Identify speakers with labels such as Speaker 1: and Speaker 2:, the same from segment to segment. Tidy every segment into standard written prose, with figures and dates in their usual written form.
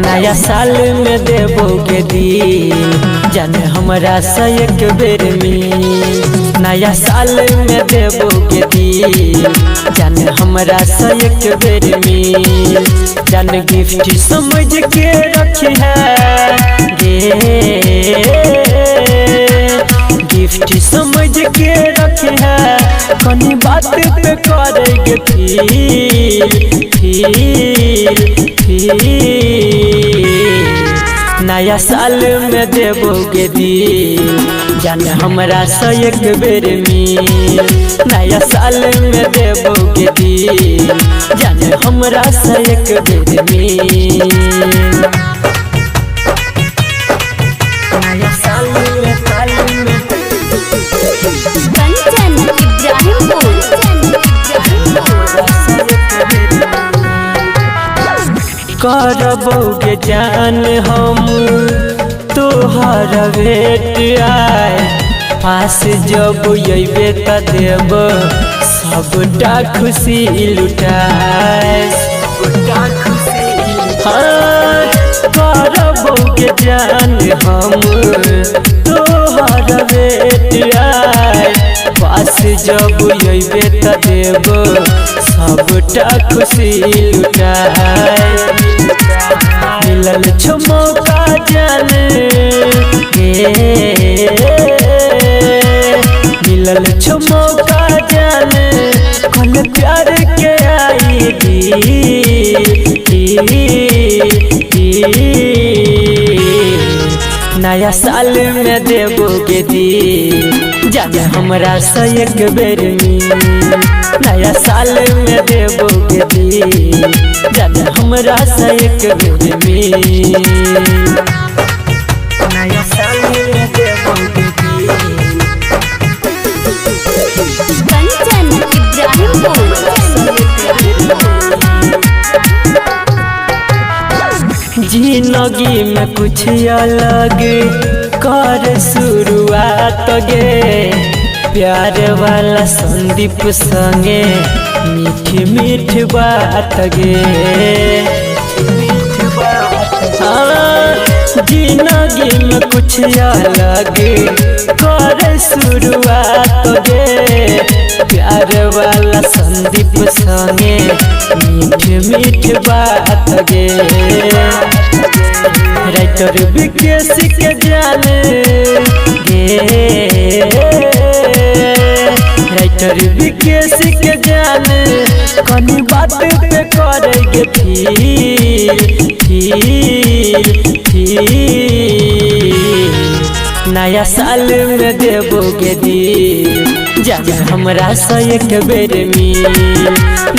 Speaker 1: नया साल में देबोगे दिल जाने हमरा से एक बेर मिल। नया साल में देबोगे दिल जाने हमरा से एक बेर मिल। जान गिफ्ट समझ के रखी है गे, गिफ्ट समझ के रखी है कनी बात पे करेंगे फील। नया साल में देबोगे दिल जाने हमरा से एक बेर मिल। नया साल में देबोगे दिल जाने हमरा से एक बेर मिल। नया साल में
Speaker 2: कंचन इब्राहिमपुर
Speaker 1: करबोगे जान हम तोहर भेट आए। पास जब अबे त देब सबटा खुशी लुटाए। हाँ करबोगे जान हम तोहर भेट आए। पास जब अबे त देब सबटा खुशी लुटाए। मिलल छो मौका जान गे, मिलल छो मौका जान कल प्यार के आई नया साल में देबोगे दिल जाने हमरा से एक बेर मिल। नया साल में देबोगे दिल जाने हमरा से एक बेर मिल। नया साल में देबोगे दिल
Speaker 2: कंचन इब्राहिमपुर
Speaker 1: जिंदगी में कुछ अलग कर शुरुआत गे। प्यार वाला संदीप संगे मीठी मीठी बात गे। जिंदगी में कुछ अलग कर शुरुआत गे। प्यार वाला संदीप संगे मीठी मीठी बात गे। राइटर विकेश के जान गे, राइटर विकेश के जान कनी बात पे करेंगे नया साल में देबोगे दिल जाने हमरा से एक बेर मिल।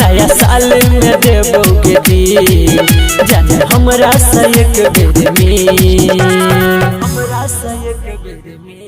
Speaker 1: नया साल में देबोगे दिल जाने हमरा से एक बेर मिल। हमरा से एक बेर मिल।